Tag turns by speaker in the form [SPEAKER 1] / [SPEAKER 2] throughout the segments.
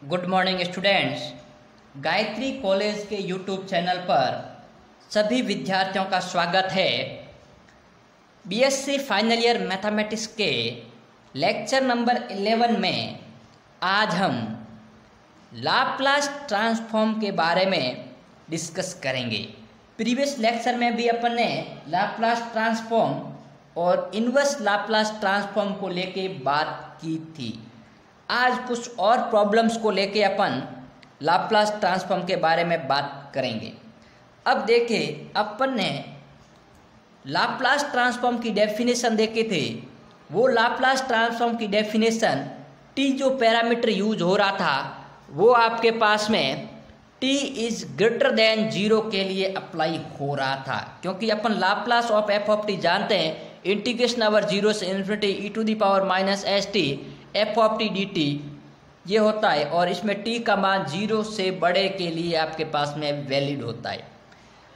[SPEAKER 1] Good morning students. Gayatri college के YouTube channel पर सभी विद्यार्थियों का स्वागत है। बीएससी फाइनल ईयर मैथमेटिक्स के लेक्चर नंबर 11 में आज हम लाप्लास ट्रांसफॉर्म के बारे में डिस्कस करेंगे। प्रीवियस लेक्चर में भी अपन ने लाप्लास ट्रांसफॉर्म और इन्वर्स लाप्लास ट्रांसफॉर्म को लेके बात की थी। आज कुछ और प्रॉब्लम्स को लेके अपन लाप्लास ट्रांसफॉर्म के बारे में बात करेंगे। अब देखिए, अपन ने लाप्लास ट्रांसफॉर्म की डेफिनेशन देखे थे। वो लाप्लास ट्रांसफॉर्म की डेफिनेशन टी जो पैरामीटर यूज हो रहा था वो आपके पास में टी इज ग्रेटर देन 0 के लिए अप्लाई हो रहा था, क्योंकि अपन Laplace of f of t जानते हैं, इंटीग्रेशन ओवर 0 से infinity e to the power minus s t f of t d t ये होता है, और इसमें टी का मान 0 से बड़े के लिए आपके पास में वैलिड होता है।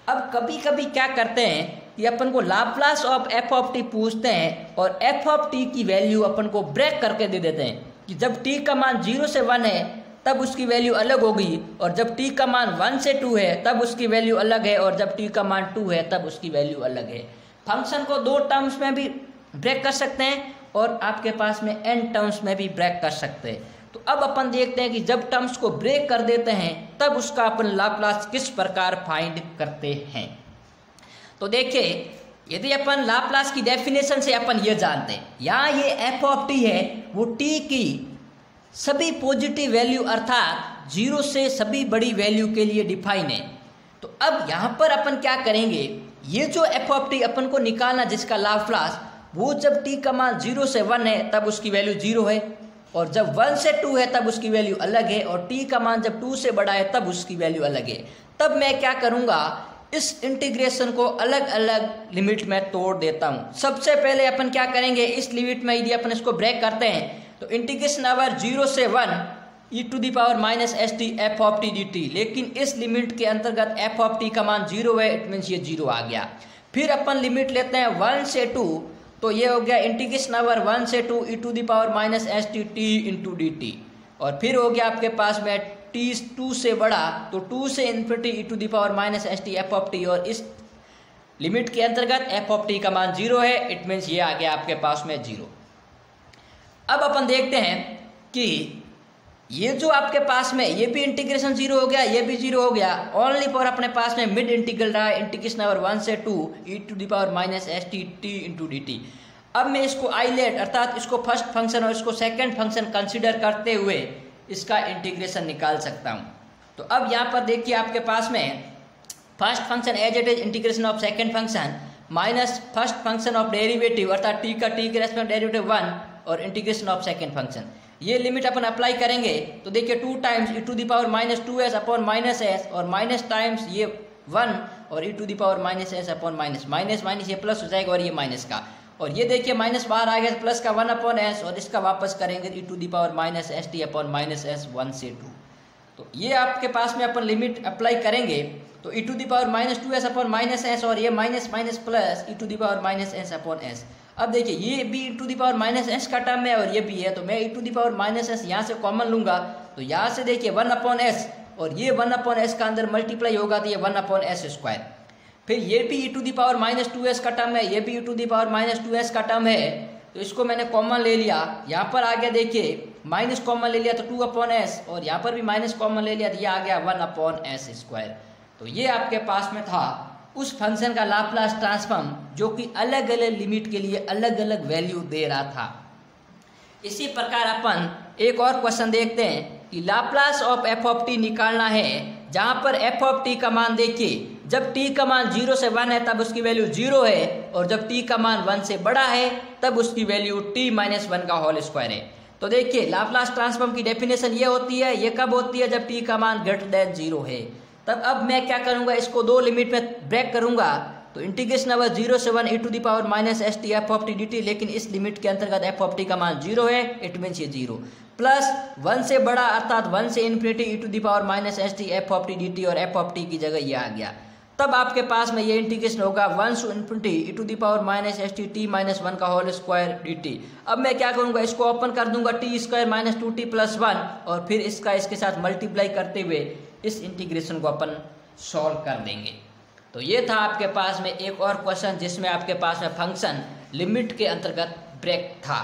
[SPEAKER 1] अब कभी कभी क्या करते हैं कि अपन को Laplace of f of T पूछते हैं और एफ ऑफ टी की वैल्यू अपन को ब्रेक करके दे देते हैं कि जब टी का मान 0 से 1 है तब उसकी वैल्यू अलग होगी, और जब टी का मान 1 से 2 है तब उसकी वैल्यू अलग है, और जब टी का मान 2 है तब उसकी वैल्यू अलग है। फंक्शन को 2 टर्म्स में भी ब्रेक कर सकते हैं और आपके पास में n टर्म्स में भी ब्रेक कर सकते हैं। तो अब अपन देखते हैं कि जब टर्म्स को ब्रेक कर देते हैं तब उसका अपन लाप्लास किस प्रकार फाइंड करते हैं। तो देखिए, यदि अपन लाप्लास की डेफिनेशन से अपन ये जानते हैं, यहाँ ये एफ ऑफ टी है वो टी की सभी पॉजिटिव वैल्यू अर्थात 0 से सभी बड़ी वैल्यू के लिए डिफाइन है। तो अब यहाँ पर अपन क्या करेंगे, ये जो एफ ऑफ टी अपन को निकालना जिसका लाप्लास, वो जब टी का मान 0 से 1 है तब उसकी वैल्यू 0 है, और जब 1 से 2 है तब उसकी वैल्यू अलग है, और टी का मान जब 2 से बड़ा है तब उसकी वैल्यू अलग है। तब मैं क्या करूँगा, इस इंटीग्रेशन को अलग अलग लिमिट में तोड़ देता हूँ। सबसे पहले अपन क्या करेंगे, इस लिमिट में यदि अपन इसको ब्रेक करते हैं तो इंटीग्रेशन ओवर 0 से 1 e to the power minus s t f of t d t, लेकिन इस लिमिट के अंतर्गत एफ ऑफ टी का मान 0 है, इट मीन्स ये 0 आ गया। फिर अपन लिमिट लेते हैं 1 से 2, तो ये हो गया इंटीग्रेशन ओवर 1 से 2 e to the power minus s t t into d t, और फिर हो गया आपके पास में टी 2 से बड़ा तो 2 से infinity e to the power minus s t f of t, और इस लिमिट के अंतर्गत एफ ऑफ टी का मान 0 है, इट मीन्स ये आ गया आपके पास में 0। अब अपन देखते हैं कि ये जो आपके पास में ये भी इंटीग्रेशन 0 हो गया, ये भी 0 हो गया, ओनली फॉर अपने पास में मिड इंटीग्रल रहा है इंटीग्रेशन ओवर 1 से 2 e to the power minus s t t into d t. अब मैं इसको आइलेट अर्थात इसको फर्स्ट फंक्शन और इसको सेकंड फंक्शन कंसिडर करते हुए इसका इंटीग्रेशन निकाल सकता हूँ। तो अब यहाँ पर देखिए आपके पास में first function as it is integration of second function minus first function of derivative अर्थात टी का टी के रेस्पेक्ट डेरिवेटिव 1 और इंटीग्रेशन ऑफ सेकंड फंक्शन। ये लिमिट अपन अप्लाई करेंगे तो देखिए 2 times e to the power minus 2s upon minus s, और माइनस टाइम्स ये 1 और e to the power minus s upon minus minus minus ये प्लस हो जाएगा, और ये माइनस का, और ये देखिए माइनस बाहर आ गया प्लस का 1 अपॉन एस, और इसका वापस करेंगे e to the power minus s t upon minus s 1 से 2। तो ये आपके पास में अपन लिमिट अप्लाई करेंगे तो e to the power minus 2s upon minus s, और ये minus minus plus e to the power minus s upon s. अब देखिए ये भी e to the power minus s का टर्म है और ये भी है, तो मैं e to the power minus s यहाँ से कॉमन लूंगा, तो यहाँ से देखिए 1 अपॉन एस, और ये 1 अपॉन एस का अंदर मल्टीप्लाई होगा तो ये 1 अपॉन एस स्क्वायर। फिर ये भी e to the power minus 2s का टर्म है, ये भी e to the power minus 2s का टर्म है, तो इसको मैंने कॉमन ले लिया। यहाँ पर आ गया देखिए माइनस कॉमन ले लिया तो 2 अपॉन एस, और यहाँ पर भी माइनस कॉमन ले लिया तो ये आ गया 1 अपॉन एस स्क्वायर। तो ये आपके पास में था उस फंक्शन का लाप्लास ट्रांसफॉर्म जो कि अलग अलग लिमिट के लिए अलग अलग वैल्यू दे रहा था। इसी प्रकार अपन एक और क्वेश्चन देखते हैं कि Laplace of f of T निकालना है, जहाँ पर एफ ऑफ टी का मान देखिए जब टी का मान 0 से 1 है तब उसकी वैल्यू 0 है, और जब टी का मान 1 से बड़ा है तब उसकी वैल्यू टी माइनस 1 का होल स्क्वायर है। तो देखिए लाप्लास ट्रांसफॉर्म की डेफिनेशन ये होती है, ये कब होती है जब टी का मान ग्रेटर देन 0 है। तब अब मैं क्या करूंगा, इसको 2 लिमिट में ब्रेक करूंगा, तो इंटीग्रेशन ओवर 0 से 1 e to the power minus s t f of t d t, लेकिन इस लिमिट के अंतर्गत एफ ऑफ टी का मान 0 है, इट मीन्स ये 0 प्लस 1 से बड़ा अर्थात 1 से infinity e to the power minus s t f of t d t, और एफ ऑफ टी की जगह ये आ गया। तब आपके पास में ये इंटीग्रेशन होगा 1 to infinity e to the power minus st t minus 1 का होल स्क्वायर dt। अब मैं क्या करूँगा, इसको ओपन कर दूंगा t square minus 2t plus 1 और फिर इसका इसके साथ मल्टीप्लाई करते हुए इस इंटीग्रेशन को अपन सॉल्व कर देंगे। तो ये था आपके पास में एक और क्वेश्चन जिसमें आपके पास में फंक्शन लिमिट के अंतर्गत ब्रेक था।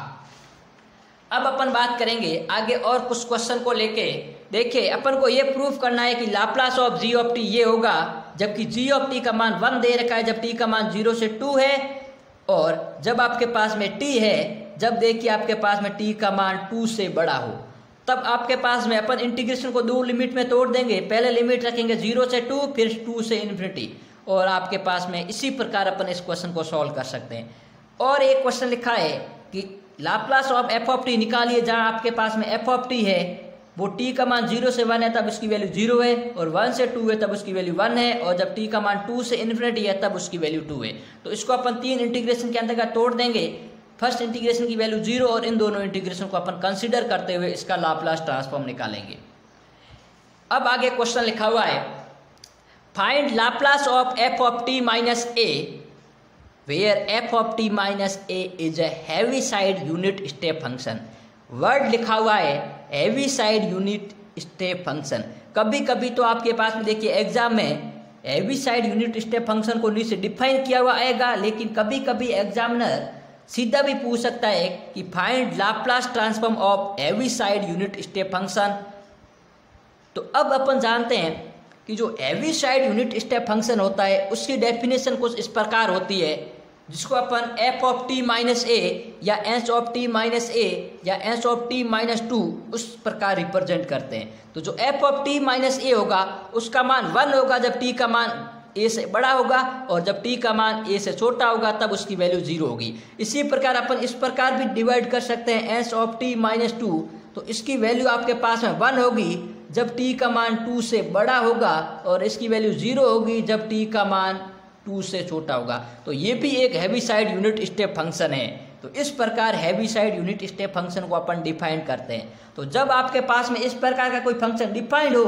[SPEAKER 1] अब अपन बात करेंगे आगे और कुछ क्वेश्चन को लेके। देखिए अपन को ये प्रूफ करना है कि Laplace of g of t ये होगा, जबकि जी ऑफ टी का मान 1 दे रखा है जब टी का मान 0 से 2 है, और जब आपके पास में टी है, जब देखिए आपके पास में टी का मान 2 से बड़ा हो, तब आपके पास में अपन इंटीग्रेशन को दो लिमिट में तोड़ देंगे। पहले लिमिट रखेंगे 0 से 2, फिर 2 से इन्फिनिटी, और आपके पास में इसी प्रकार अपन इस क्वेश्चन को सॉल्व कर सकते हैं। और एक क्वेश्चन लिखा है कि Laplace of f of T निकालिए, जहाँ आपके पास में एफ ऑफ टी है वो टी का मान 0 से 1 है तब उसकी वैल्यू 0 है, और 1 से 2 है तब उसकी वैल्यू 1 है, और जब टी का मान 2 से इन्फिनिटी है तब उसकी वैल्यू 2 है। तो इसको अपन 3 इंटीग्रेशन के अंतर्गत तोड़ देंगे। फर्स्ट इंटीग्रेशन की वैल्यू 0 और इन दोनों इंटीग्रेशन को अपन कंसिडर करते हुए इसका लाप्लास ट्रांसफॉर्म निकालेंगे। अब आगे क्वेश्चन लिखा हुआ है, find Laplace of f of t minus a where f of t minus a is a Heaviside unit step function. Word लिखा हुआ है Heaviside unit step function. कभी कभी तो आपके पास में देखिए एग्जाम में Heaviside unit step function को नीचे डिफाइन किया हुआ आएगा, लेकिन कभी कभी एग्जामिनर सीधा भी पूछ सकता है कि find Laplace transform of heavy side unit step function. तो अब अपन जानते हैं कि जो heavy side unit step function होता है उसकी डेफिनेशन कुछ इस प्रकार होती है, जिसको अपन एफ ऑफ टी माइनस ए या एच ऑफ टी माइनस ए या एच ऑफ टी माइनस 2 उस प्रकार रिप्रेजेंट करते हैं। तो जो एफ ऑफ टी माइनस ए होगा उसका मान 1 होगा जब टी का मान ए से बड़ा होगा, और जब टी का मान ए से छोटा होगा तब उसकी वैल्यू 0 होगी। इसी प्रकार अपन इस प्रकार भी डिवाइड कर सकते हैं एच ऑफ टी माइनस 2, तो इसकी वैल्यू आपके पास में 1 होगी जब टी का मान 2 से बड़ा होगा, और इसकी वैल्यू 0 होगी जब टी का मान 2 से छोटा होगा। तो ये भी एक heavy side unit step function है। तो इस प्रकार heavy side unit step function को अपन डिफाइन करते हैं। तो जब आपके पास में इस प्रकार का कोई फंक्शन डिफाइंड हो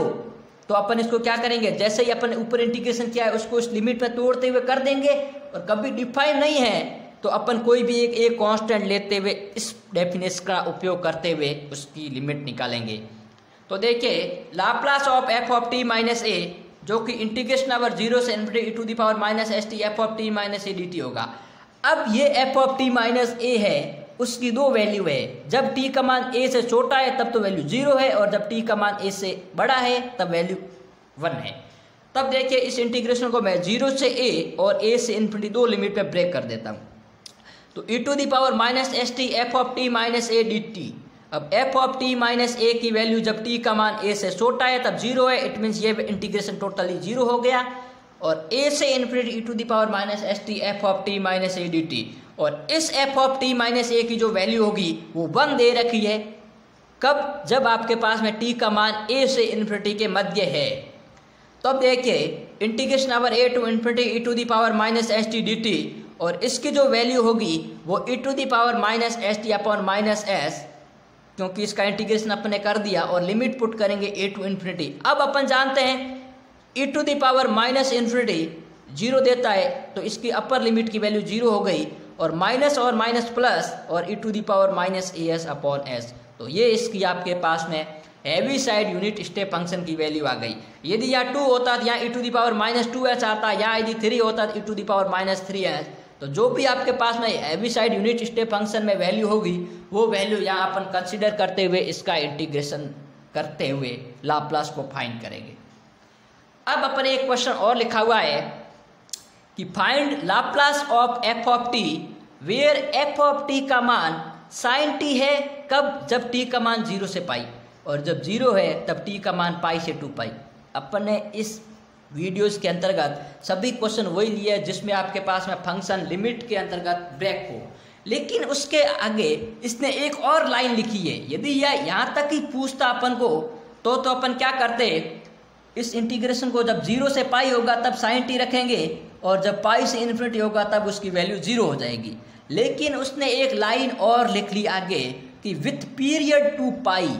[SPEAKER 1] तो अपन इसको क्या करेंगे, जैसे ही अपन ऊपर इंटीग्रेशन किया है उसको इस लिमिट में तोड़ते हुए कर देंगे, और कभी डिफाइन नहीं है तो अपन कोई भी एक कांस्टेंट लेते हुए इस डेफिनेशन का उपयोग करते हुए उसकी लिमिट निकालेंगे। तो देखिए Laplace of f of t minus a, जो कि इंटीग्रेशन ओवर 0 से infinity e to the power minus s t f of t minus a d t होगा। अब ये f of t minus a है, उसकी दो वैल्यू है। जब टी का मान ए से छोटा है तब तो वैल्यू 0 है, और जब टी का मान ए से बड़ा है तब वैल्यू 1 है। तब देखिए इस इंटीग्रेशन को मैं 0 से ए और ए से इन्फिनिटी दो लिमिट पे ब्रेक कर देता हूँ। तो e to the power minus s t f of t minus a d t. अब f of t minus a की वैल्यू जब टी का मान ए से छोटा है तब 0 है, इट मीन्स ये इंटीग्रेशन टोटली 0 हो गया। और ए से infinity e to the power minus s t f of t minus a d t, और इस f of t minus a की जो वैल्यू होगी वो 1 दे रखी है। कब, जब आपके पास में टी का मान ए से इन्फिनिटी के मध्य है। तब देखिए integration over a to infinity e to the power minus s t d t, और इसकी जो वैल्यू होगी वो e to the power minus s t upon minus s, क्योंकि इसका इंटीग्रेशन अपन ने कर दिया, और लिमिट पुट करेंगे ए टू इन्फिनिटी। अब अपन जानते हैं e to the power minus infinity 0 देता है, तो इसकी अपर लिमिट की वैल्यू 0 हो गई, और माइनस और माइनस प्लस और e to the power minus a s upon s. तो ये इसकी आपके पास में Heaviside unit step function की वैल्यू आ गई। यदि यहाँ 2 होता तो यहाँ e to the power minus 2s आता, यहाँ यदि 3 होता तो e to the power minus 3s। तो जो भी आपके पास में Heaviside unit step function में वैल्यू होगी वो वैल्यू यहाँ अपन कंसिडर करते हुए इसका इंटीग्रेशन करते हुए लाप्लास को फाइंड करेंगे। अब अपन एक क्वेश्चन और लिखा हुआ है कि find Laplace of f of t where f of t का मान साइन टी है। कब, जब टी का मान 0 से पाई, और जब 0 है तब टी का मान पाई से 2 पाई। अपन ने इस वीडियोस के अंतर्गत सभी क्वेश्चन वही लिए जिसमें आपके पास में फंक्शन लिमिट के अंतर्गत ब्रेक हो, लेकिन उसके आगे इसने एक और लाइन लिखी है। यदि यह यहाँ तक ही पूछता अपन को तो अपन क्या करते, इस इंटीग्रेशन को जब 0 से पाई होगा तब साइन टी रखेंगे, और जब पाई से इन्फिनिटी होगा तब उसकी वैल्यू 0 हो जाएगी। लेकिन उसने एक लाइन और लिख ली आगे कि विथ पीरियड टू पाई।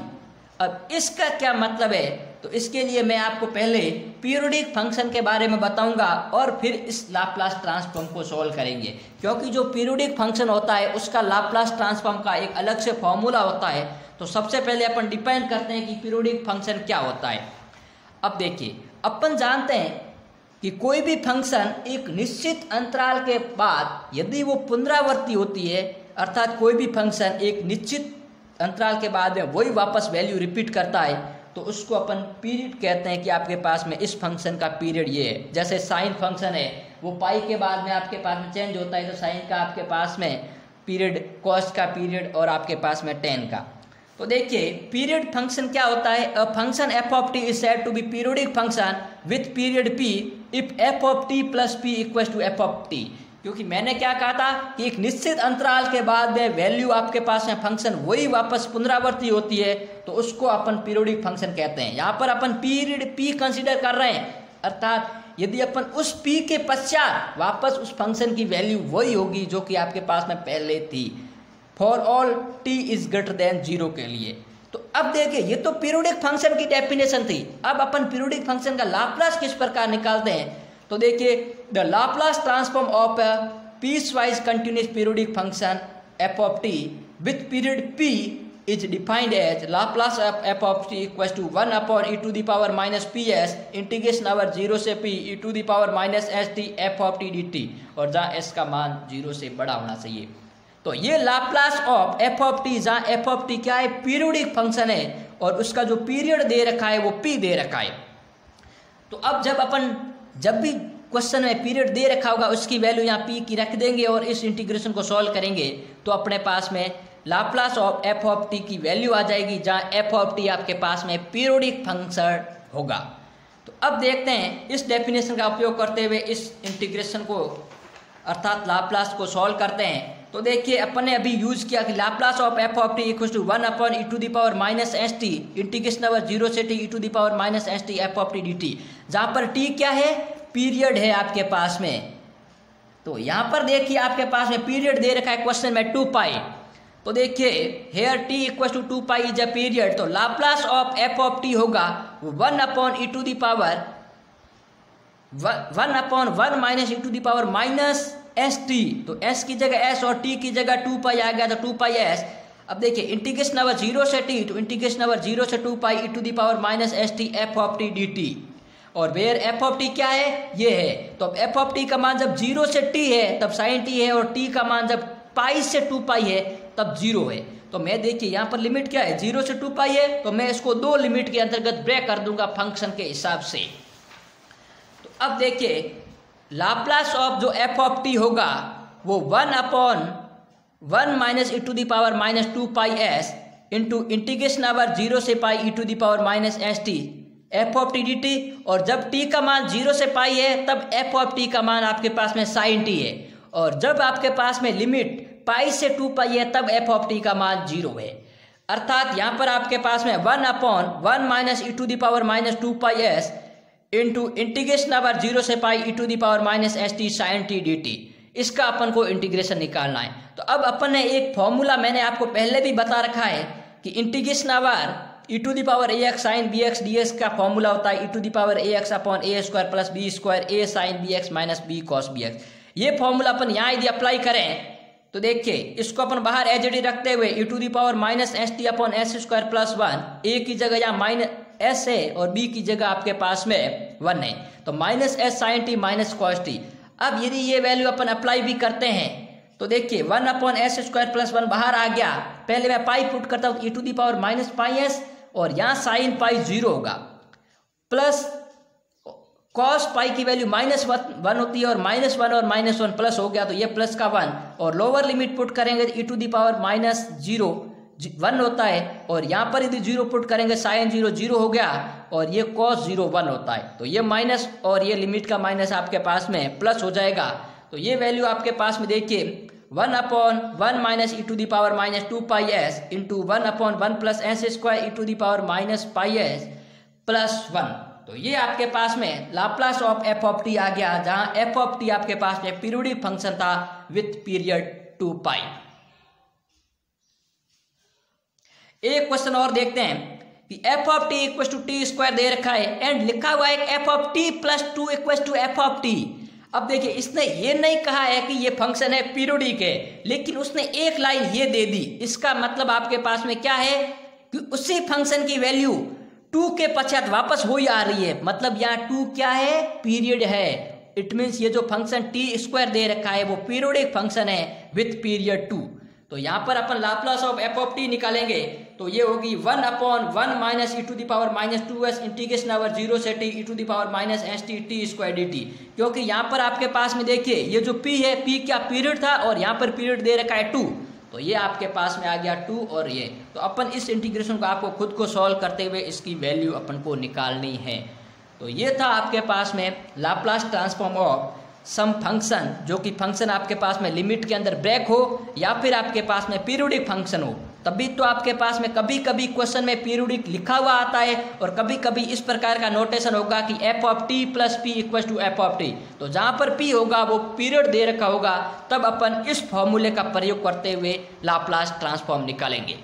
[SPEAKER 1] अब इसका क्या मतलब है, तो इसके लिए मैं आपको पहले पीरियोडिक फंक्शन के बारे में बताऊंगा और फिर इस लाप्लास ट्रांसफॉर्म को सॉल्व करेंगे, क्योंकि जो पीरियोडिक फंक्शन होता है उसका लाप्लास ट्रांसफॉर्म का एक अलग से फॉर्मूला होता है। तो सबसे पहले अपन डिफाइन करते हैं कि पीरियोडिक फंक्शन क्या होता है। अब देखिए, अपन जानते हैं कि कोई भी फंक्शन एक निश्चित अंतराल के बाद यदि वो पुनरावृत्ति होती है, अर्थात कोई भी फंक्शन एक निश्चित अंतराल के बाद में वही वापस वैल्यू रिपीट करता है, तो उसको अपन पीरियड कहते हैं कि आपके पास में इस फंक्शन का पीरियड ये है। जैसे साइन फंक्शन है, वो पाई के बाद में आपके पास में चेंज होता है, तो साइन का आपके पास में पीरियड, कॉस का पीरियड और आपके पास में टेन का। तो देखिए पीरियड फंक्शन क्या होता है। A function f of t is said to be periodic function with period p if f of t plus p equal to f of t. क्योंकि मैंने क्या कहा था कि एक निश्चित अंतराल के बाद में वैल्यू आपके पास में फंक्शन वही वापस पुनरावृत्ति होती है, तो उसको अपन पीरियोडिक फंक्शन कहते हैं। यहाँ पर अपन पीरियड पी कंसीडर कर रहे हैं, अर्थात यदि अपन उस पी के पश्चात वापस उस फंक्शन की वैल्यू वही होगी जो कि आपके पास में पहले थी, for all T is greater than 0 के लिए। तो अब देखिए, ये तो पीरियोडिक फंक्शन की डेफिनेशन थी। अब अपन पीरियोडिक फंक्शन का लाप्लास किस प्रकार निकालते हैं, तो देखिए the Laplace transform of a piecewise continuous periodic function f of t with period p is defined as Laplace of f of t equal to 1 upon e to the power minus p s integration over 0 से p e to the power minus s t f of t d t, और जहाँ S का मान 0 से बड़ा होना चाहिए। तो ये Laplace of f of T, जहाँ एफ ऑफ टी क्या है, पीरियोडिक फंक्शन है और उसका जो पीरियड दे रखा है वो पी दे रखा है। तो अब जब भी क्वेश्चन में पीरियड दे रखा होगा उसकी वैल्यू यहाँ पी की रख देंगे और इस इंटीग्रेशन को सॉल्व करेंगे, तो अपने पास में Laplace of f of t की वैल्यू आ जाएगी, जहाँ एफ ऑफ टी आपके पास में पीरियोडिक फंक्शन होगा। तो अब देखते हैं इस डेफिनेशन का उपयोग करते हुए इस इंटीग्रेशन को, अर्थात लाप्लास को सॉल्व करते हैं। तो देखिए अपन ने अभी यूज किया कि Laplace of f of t equal to 1 upon e to the power minus s t integration over 0 से t e to the power minus s t f of t d t, जहाँ पर T क्या है, period है आपके पास में। तो यहाँ पर देखिए आपके पास में पीरियड दे रखा है क्वेश्चन में 2 पाई। तो देखिए here t equal to 2 pi is a period, तो Laplace of f of t होगा 1 upon e to the power 1 upon 1 minus e to the power minus s t. तो एस की जगह एस और T की जगह 2 पाई आ गया, तो 2 पाई एस। अब देखिए इंटीग्रेशन ओवर 0 से टी, तो इंटीग्रेशन ओवर 0 से 2 pi e to the power minus s t f of t d t, और वेयर एफ ऑफ टी क्या है, ये है। तो अब एफ ऑफ टी का मान जब 0 से टी है तब साइन टी है, और टी का मान जब पाई से 2 पाई है तब 0 है। तो मैं देखिए यहाँ पर लिमिट क्या है, 0 से 2 पाई है, तो मैं इसको 2 लिमिट के अंतर्गत ब्रेक कर दूंगा फंक्शन के हिसाब से। तो अब देखिए लाप्लास ऑफ जो एफ ऑफ टी होगा वो 1 upon 1 minus e to the power minus 2 pi s into integration over 0 से pi e to the power minus s t f of t d t, और जब टी का मान 0 से पाई है तब एफ ऑफ टी का मान आपके पास में साइन टी है, और जब आपके पास में लिमिट पाई से 2 पाई है तब एफ ऑफ टी का मान 0 है। अर्थात यहाँ पर आपके पास में 1 upon 1 minus e to the power minus 2 pi s into integration over 0 से pi e to the power minus s t sine t d t, इसका अपन को इंटीग्रेशन निकालना है। तो अब अपन ने एक फॉर्मूला मैंने आपको पहले भी बता रखा है कि integration over e to the power a x sine b x d x का फॉर्मूला होता है e to the power a x upon a square plus b square a sine b x minus b cos b x. ये formula अपन यहाँ यदि apply करें तो देखिए इसको अपन बाहर एच रखते हुए e to the power minus s t upon s square plus 1, a की जगह यहाँ माइनस एस है और बी की जगह आपके पास में 1 है, तो minus s sine t minus cos t. अब यदि ये वैल्यू अपन अप्लाई भी करते हैं तो देखिए 1 अपॉन एस स्क्वायर प्लस 1 बाहर आ गया, पहले मैं पाई पुट करता हूँ e to the power minus pi s, और यहाँ साइन पाई 0 होगा, प्लस कॉस पाई की वैल्यू -1 होती है, और -1 और -1 प्लस हो गया, तो ये प्लस का 1, और लोअर लिमिट पुट करेंगे ई टू द पावर -0 1 होता है, और यहाँ पर यदि 0 पुट करेंगे साइन 0 0 हो गया, और ये कॉस 0 1 होता है, तो ये माइनस और ये लिमिट का माइनस आपके पास में प्लस हो जाएगा। तो ये वैल्यू आपके पास में देखिए 1 upon 1 minus e to the power minus 2 pi s into 1 upon 1 plus s square e to the power minus pi s plus 1। तो ये आपके पास में Laplace of f of t आ गया, जहां एफ ऑफ टी आपके पास में पीरियोडिक फंक्शन था विथ पीरियड 2 पाई। एक क्वेश्चन और देखते हैं कि f of t equal to t square दे रखा है एंड लिखा हुआ है f of t plus 2 equal to f of t. अब देखिए इसने ये नहीं कहा है कि ये फंक्शन है पीरियोडिक है, लेकिन उसने एक लाइन ये दे दी। इसका मतलब आपके पास में क्या है कि उसी फंक्शन की वैल्यू 2 के पश्चात वापस हो ही आ रही है। मतलब यहाँ 2 क्या है, पीरियड है। इट मीन्स ये जो फंक्शन टी स्क्वायर दे रखा है वो पीरियोडिक फंक्शन है विथ पीरियड 2। तो यहाँ पर अपन Laplace of f of t निकालेंगे तो ये होगी 1/1 minus e to the power minus 2s integration over 0 से t e to the power minus s t t square d t. क्योंकि यहाँ पर आपके पास में देखिए ये जो p है, p क्या पीरियड था और यहाँ पर पीरियड दे रखा है 2, तो ये आपके पास में आ गया 2 और ये। तो अपन इस इंटीग्रेशन को आपको खुद को सॉल्व करते हुए इसकी वैल्यू अपन को निकालनी है। तो ये था आपके पास में Laplace transform of some function, जो कि फंक्शन आपके पास में लिमिट के अंदर ब्रेक हो या फिर आपके पास में पीरियोडिक फंक्शन हो। तभी तो आपके पास में कभी कभी क्वेश्चन में पीरियोडिक लिखा हुआ आता है और कभी कभी इस प्रकार का नोटेशन होगा कि f of t plus p equal to f of t. तो जहाँ पर पी होगा वो पीरियड दे रखा होगा, तब अपन इस फॉर्मूले का प्रयोग करते हुए लाप्लास ट्रांसफॉर्म निकालेंगे।